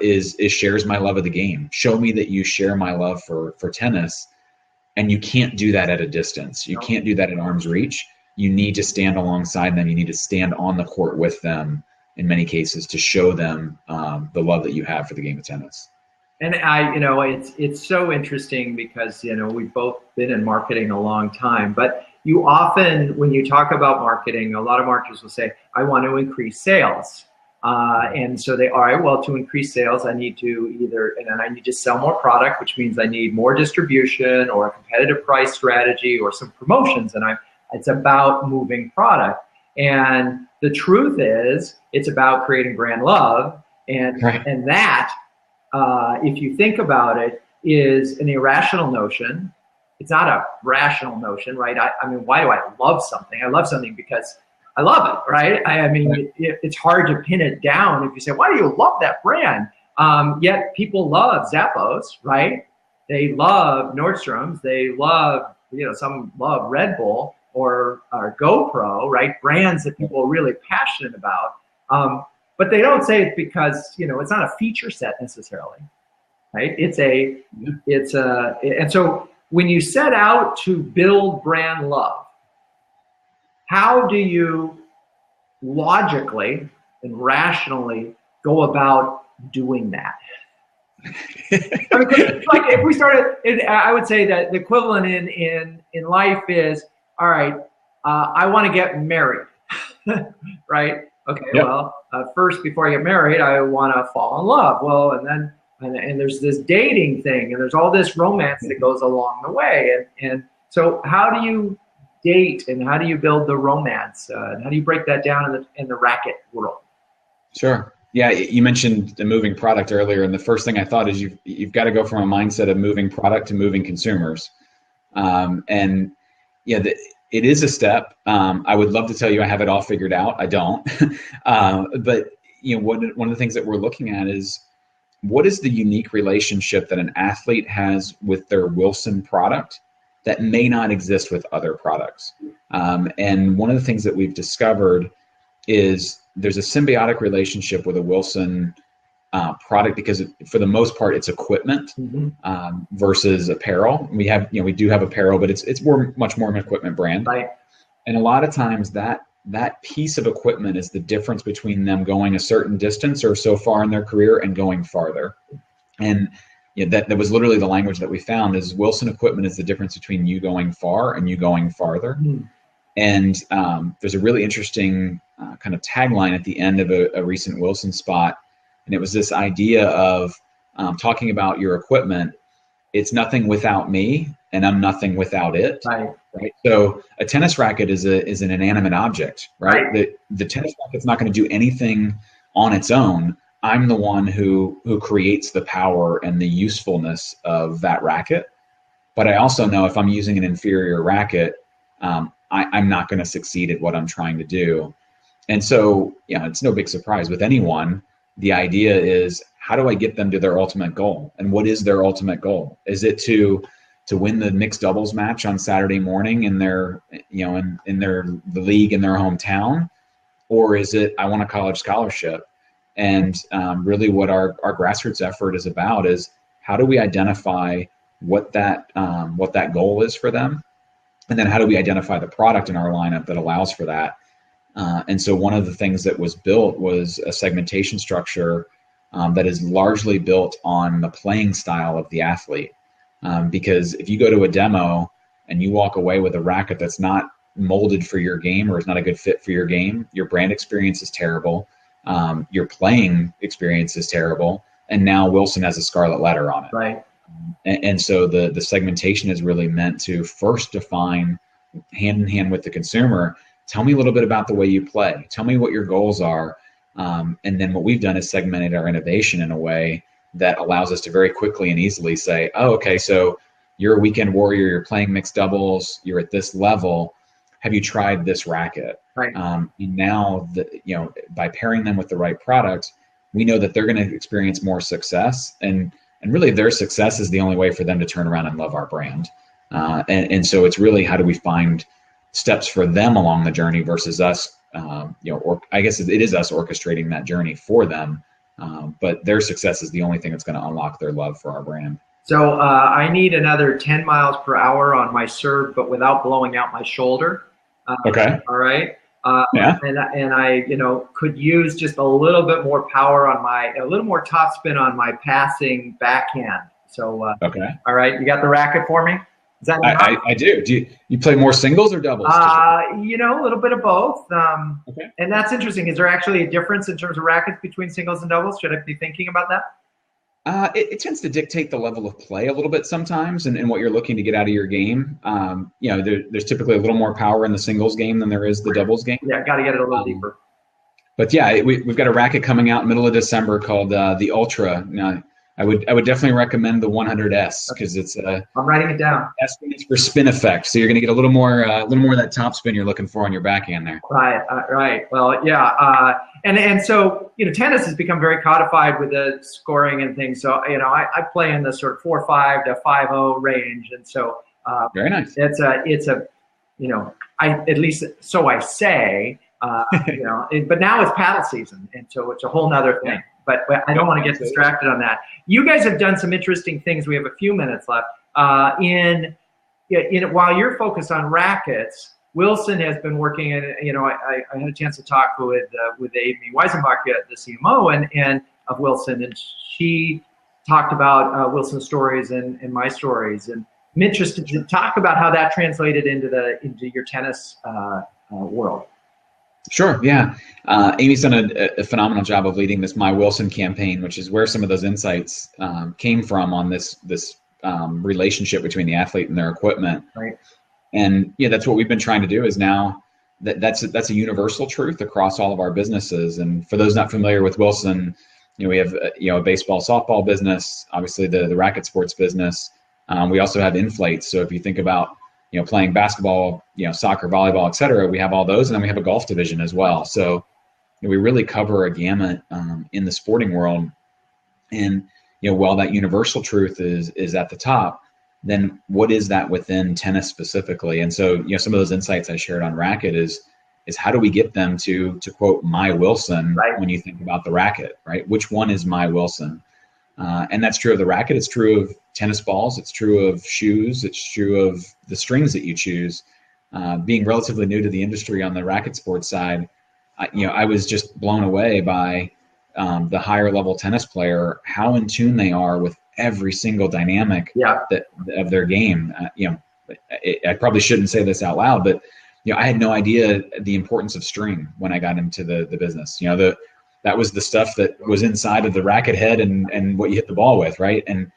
is shares my love of the game. Show me that you share my love for tennis, and you can't do that at a distance. You can't do that at arm's reach. You need to stand alongside them. You need to stand on the court with them in many cases to show them the love that you have for the game of tennis. And it's so interesting because, we've both been in marketing a long time, but you often, when you talk about marketing, a lot of marketers will say, I want to increase sales. And so all right, well, to increase sales, I need to sell more product, which means I need more distribution or a competitive price strategy or some promotions. And it's about moving product. And the truth is, it's about creating brand love. And, right. And that, if you think about it, is an irrational notion. It's not a rational notion, right? I mean, why do I love something? I love something because I love it, right? It's hard to pin it down if you say, why do you love that brand? Yet people love Zappos, right? They love Nordstrom's. They love, some love Red Bull or GoPro, right? Brands that people are really passionate about. But they don't say it's because, it's not a feature set necessarily, right? And so when you set out to build brand love, how do you logically and rationally go about doing that? Like if we started, I would say that the equivalent in life is, all right, I want to get married, right? Okay, yep. Well, first, before I get married, I want to fall in love. Well, and then there's this dating thing, and there's all this romance that goes along the way. And so how do you date, and how do you build the romance? And how do you break that down in the racket world? Sure. Yeah, you mentioned the moving product earlier, and the first thing I thought is you've got to go from a mindset of moving product to moving consumers. And yeah, it is a step. I would love to tell you I have it all figured out. I don't. But one of the things that we're looking at is, what is the unique relationship that an athlete has with their Wilson product that may not exist with other products? And one of the things that we've discovered is there's a symbiotic relationship with a Wilson product because for the most part it's equipment versus apparel. We do have apparel, but it's much more of an equipment brand. Right. And a lot of times that piece of equipment is the difference between them going a certain distance or so far in their career and going farther. And that was literally the language that we found is Wilson equipment is the difference between you going far and you going farther. And there's a really interesting kind of tagline at the end of a recent Wilson spot. And it was this idea of talking about your equipment. It's nothing without me, and I'm nothing without it. Right. So a tennis racket is an inanimate object, right? The tennis racket's not going to do anything on its own. I'm the one who creates the power and the usefulness of that racket. But I also know if I'm using an inferior racket, I'm not going to succeed at what I'm trying to do. And so, it's no big surprise with anyone. The idea is, how do I get them to their ultimate goal? And what is their ultimate goal? Is it to win the mixed doubles match on Saturday morning in their, the league in their hometown? Or is it, I want a college scholarship? And really what our grassroots effort is about is, how do we identify what that goal is for them? And then how do we identify the product in our lineup that allows for that? And so one of the things that was built was a segmentation structure that is largely built on the playing style of the athlete. Because if you go to a demo and you walk away with a racket that's not molded for your game or is not a good fit for your game, your brand experience is terrible. Your playing experience is terrible. And now Wilson has a scarlet letter on it. Right. And so the segmentation is really meant to first define, hand in hand with the consumer, tell me a little bit about the way you play. Tell me what your goals are. And then what we've done is segmented our innovation in a way that allows us to very quickly and easily say, oh, okay, so you're a weekend warrior, you're playing mixed doubles, you're at this level. Have you tried this racket? Right. And now, by pairing them with the right product, we know that they're going to experience more success. And really their success is the only way for them to turn around and love our brand. And so it's really, how do we find steps for them along the journey versus us, or I guess it is us orchestrating that journey for them. But their success is the only thing that's going to unlock their love for our brand. So I need another 10 miles per hour on my serve, but without blowing out my shoulder. Okay. All right. Yeah. And I, could use just a little bit more power on a little more topspin on my passing backhand. So, okay. All right. You got the racket for me? Is that I do. Do you play more singles or doubles? A little bit of both. Okay. And that's interesting. Is there actually a difference in terms of rackets between singles and doubles? Should I be thinking about that? It tends to dictate the level of play a little bit sometimes, and what you're looking to get out of your game. There's typically a little more power in the singles game than there is the doubles game. Yeah, got to get it a little deeper. But yeah, we've got a racket coming out middle of December called the Ultra. Now, I would definitely recommend the 100S because it's I'm writing it down. S stands for spin effect, so you're going to get a little more of that top spin you're looking for on your backhand there. Right, right. Well, yeah, and so tennis has become very codified with the scoring and things. So I play in the sort of 4-5 to 5-0 range, and so very nice. It's a at least so I say. But now it's paddle season, and so it's a whole nother thing. But I don't want to get distracted on that. You guys have done some interesting things. We have a few minutes left. While you're focused on rackets, Wilson has been working in. I had a chance to talk with Amy Weisenbach, the CMO, and of Wilson, and she talked about Wilson's stories and my stories. And I'm interested to talk about how that translated into your tennis world. Sure. Yeah. Amy's done a phenomenal job of leading this My Wilson campaign, which is where some of those insights came from on this relationship between the athlete and their equipment. Right. And that's what we've been trying to do is now that's a universal truth across all of our businesses. And for those not familiar with Wilson, we have a baseball, softball business, obviously the racket sports business. We also have inflates. So if you think about playing basketball, soccer, volleyball, et cetera, we have all those. And then we have a golf division as well. So we really cover a gamut in the sporting world. And, while that universal truth is at the top, then what is that within tennis specifically? And so, some of those insights I shared on racket is how do we get them to quote My Wilson, right, when you think about the racket, right? Which one is My Wilson? And that's true of the racket. It's true of tennis balls. It's true of shoes. It's true of the strings that you choose. Being relatively new to the industry on the racket sports side, I was just blown away by the higher level tennis player, how in tune they are with every single dynamic of their game. I probably shouldn't say this out loud, but I had no idea the importance of string when I got into the business. That was the stuff that was inside of the racket head and what you hit the ball with, right? And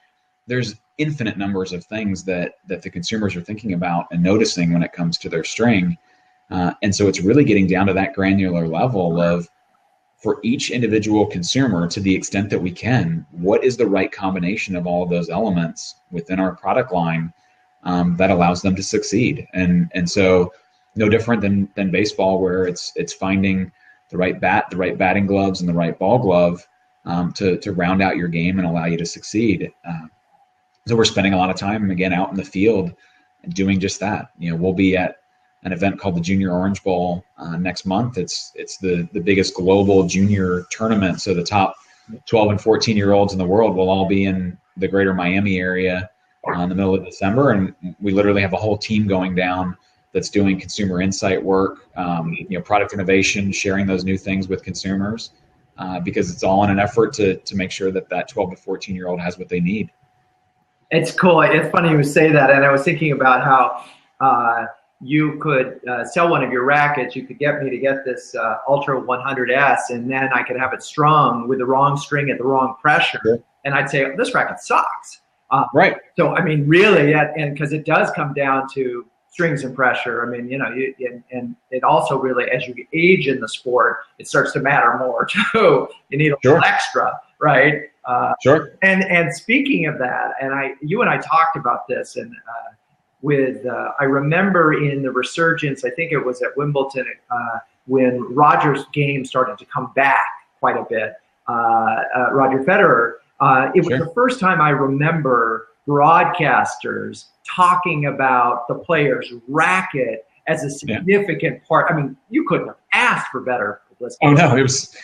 there's infinite numbers of things that the consumers are thinking about and noticing when it comes to their string. And so it's really getting down to that granular level of, for each individual consumer, to the extent that we can, what is the right combination of all of those elements within our product line that allows them to succeed? And so no different than baseball, where it's finding the right bat, the right batting gloves, and the right ball glove to round out your game and allow you to succeed. So we're spending a lot of time, again, out in the field doing just that. We'll be at an event called the Junior Orange Bowl next month. It's the biggest global junior tournament. So the top 12 and 14-year-olds in the world will all be in the greater Miami area in the middle of December. And we literally have a whole team going down that's doing consumer insight work, product innovation, sharing those new things with consumers, because it's all in an effort to make sure that 12 to 14-year-old has what they need. It's cool. It's funny you say that, and I was thinking about how you could sell one of your rackets. You could get me to get this Ultra 100S, and then I could have it strung with the wrong string at the wrong pressure, Sure. and I'd say this racket sucks. Right. So I mean, really, and because it does come down to strings and pressure. I mean, and it also really, as you age in the sport, it starts to matter more too. You need a Sure. little extra, right? Sure. And speaking of that, and you and I talked about this, and I remember in the resurgence, I think it was at Wimbledon, when Roger's game started to come back quite a bit. Roger Federer. It was Sure. the first time I remember broadcasters talking about the player's racket as a significant part. I mean, you couldn't have asked for better publicity. Oh no, it was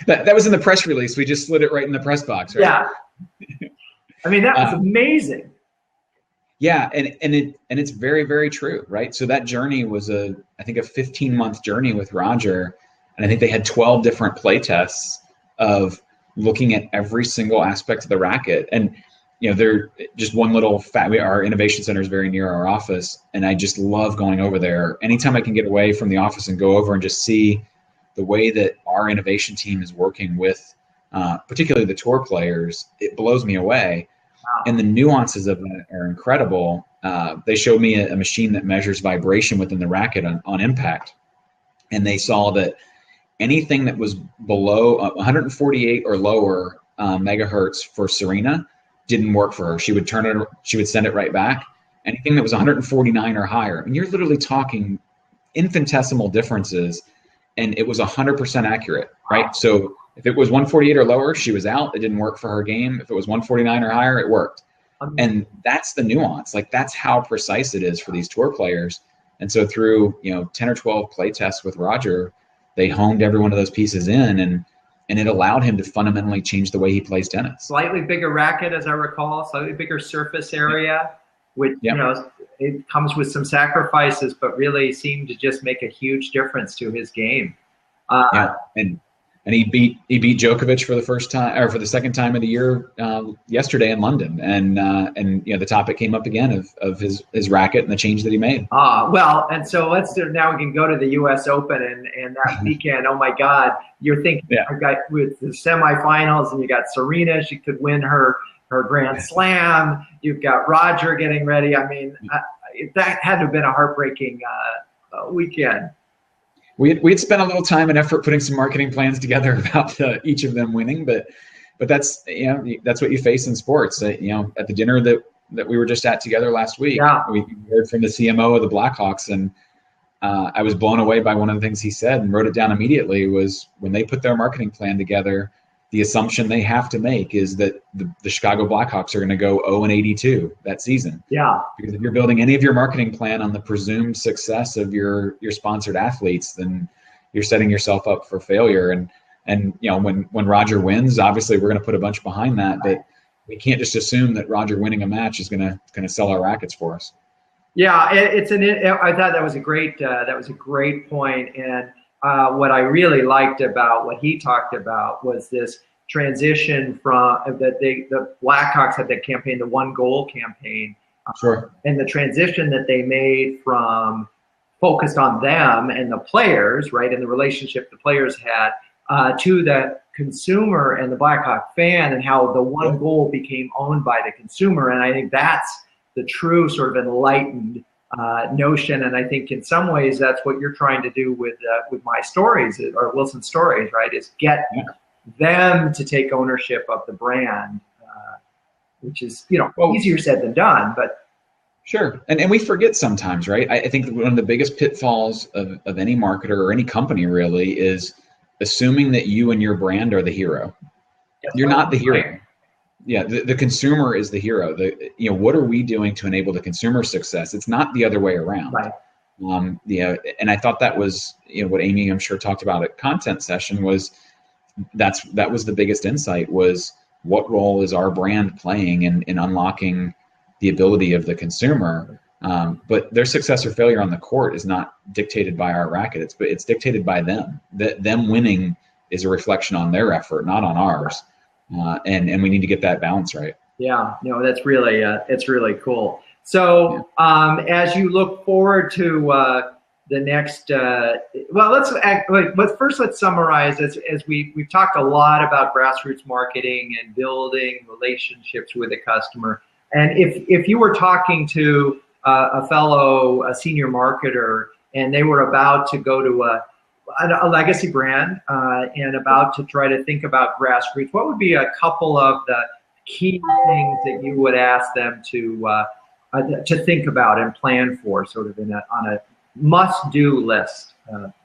that was in the press release. We just slid it right in the press box, right? Yeah. I mean, that was amazing. Yeah, and it's very, very true, right? So that journey was I think a 15-month journey with Roger, and I think they had 12 different play tests of looking at every single aspect of the racket. And they're just one little our innovation center is very near our office, and I just love going over there. Anytime I can get away from the office and go over and just see the way that our innovation team is working with particularly the tour players, it blows me away. Wow. And the nuances of it are incredible. They showed me a machine that measures vibration within the racket on impact, and they saw that anything that was below 148 or lower megahertz for Serena didn't work for her. She would send it right back. Anything that was 149 or higher, and you're literally talking infinitesimal differences, and it was 100% accurate, right? So if it was 148 or lower, she was out. It didn't work for her game. If it was 149 or higher, it worked. And that's the nuance. Like, that's how precise it is for these tour players. And so through 10 or 12 play tests with Roger, they honed every one of those pieces in, and it allowed him to fundamentally change the way he plays tennis. Slightly bigger racket, as I recall, slightly bigger surface area, which it comes with some sacrifices, but really seemed to just make a huge difference to his game. And he beat Djokovic for the first time, or for the second time of the year yesterday in London, and the topic came up again of his racket and the change that he made. Well, and so now we can go to the U.S. Open and that weekend. Oh my God, you're thinking with the semifinals, and you got Serena, she could win her Grand Slam. You've got Roger getting ready. I mean, that had to have been a heartbreaking weekend. We had spent a little time and effort putting some marketing plans together about each of them winning, but that's that's what you face in sports. At the dinner that we were just at together last week, we heard from the CMO of the Blackhawks, and I was blown away by one of the things he said and wrote it down immediately. Was when they put their marketing plan together, the assumption they have to make is that the Chicago Blackhawks are going to go 0-82 that season. Yeah. Because if you're building any of your marketing plan on the presumed success of your sponsored athletes, then you're setting yourself up for failure. And when Roger wins, obviously we're going to put a bunch behind that, but we can't just assume that Roger winning a match is going to sell our rackets for us. Yeah, I thought that was a great point. And what I really liked about what he talked about was this transition from the Blackhawks had that campaign, the one goal campaign, sure, and the transition that they made from focused on them and the players, right, and the relationship the players had to the consumer and the Blackhawk fan, and how the one goal became owned by the consumer. And I think that's the true sort of enlightened notion, and I think in some ways that's what you're trying to do with my stories, or Wilson Stories, right? Is get them to take ownership of the brand, which is easier said than done, but sure. And we forget sometimes, right? I think one of the biggest pitfalls of any marketer or any company really is assuming that you and your brand are the hero. You're not the hero. Right. Yeah, the consumer is the hero. What are we doing to enable the consumer success? It's not the other way around. Right. And I thought that was what Amy, I'm sure, talked about at Content Session was that was the biggest insight, was what role is our brand playing in unlocking the ability of the consumer. But their success or failure on the court is not dictated by our racket. It's dictated by them. Them winning is a reflection on their effort, not on ours. And we need to get that balance right. Yeah, no, that's really it's really cool. So as you look forward to the next, well, let's summarize. As we've talked a lot about grassroots marketing and building relationships with the customer. And if you were talking to a senior marketer and they were about to go to a legacy brand and about to try to think about grassroots, what would be a couple of the key things that you would ask them to think about and plan for, sort of on a must-do list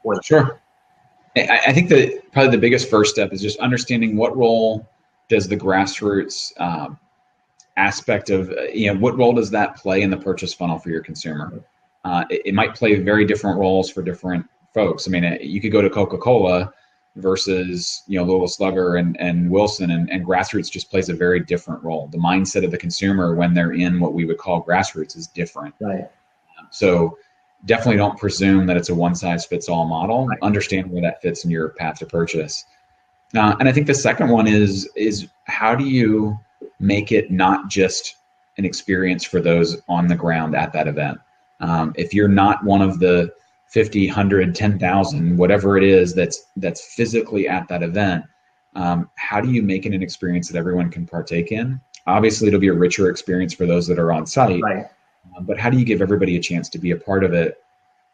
for them? Sure. I think that probably the biggest first step is just understanding what role does the grassroots aspect of, what role does that play in the purchase funnel for your consumer? It might play very different roles for different folks. I mean, you could go to Coca-Cola versus Louisville Slugger and Wilson, and grassroots just plays a very different role. The mindset of the consumer when they're in what we would call grassroots is different. Right. So definitely don't presume that it's a one-size-fits-all model. Right. Understand where that fits in your path to purchase. And I think the second one is how do you make it not just an experience for those on the ground at that event? If you're not one of the 50, 100, 10,000, whatever it is that's physically at that event, how do you make it an experience that everyone can partake in? Obviously, it'll be a richer experience for those that are on site, right. But how do you give everybody a chance to be a part of it?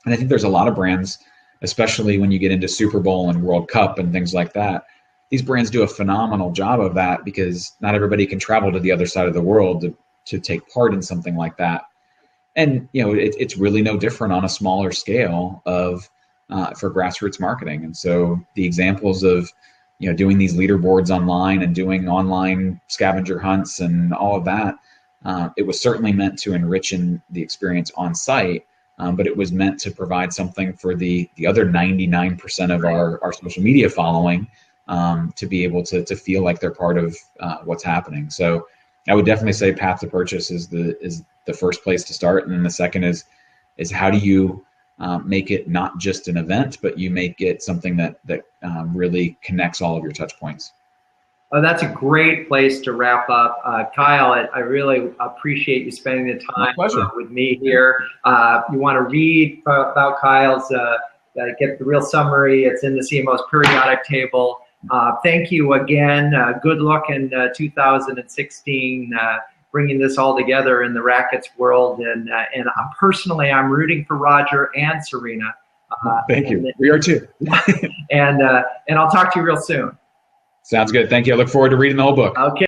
And I think there's a lot of brands, especially when you get into Super Bowl and World Cup and things like that, these brands do a phenomenal job of that because not everybody can travel to the other side of the world to take part in something like that. And it's really no different on a smaller scale for grassroots marketing. And so the examples of doing these leaderboards online and doing online scavenger hunts and all of that, it was certainly meant to enrich the experience on site, but it was meant to provide something for the other 99% of our social media following to be able to feel like they're part of what's happening. So I would definitely say path to purchase is the first place to start, and then the second is how do you make it not just an event, but you make it something that really connects all of your touch points. Oh, that's a great place to wrap up. Kyle, I really appreciate you spending the time with me here. You want to read about Kyle's, get the real summary. It's in the CMO's periodic table. Thank you again. Good luck in 2016, bringing this all together in the rackets world. And personally, I'm rooting for Roger and Serena. Thank you. We are too. and I'll talk to you real soon. Sounds good. Thank you. I look forward to reading the whole book. Okay.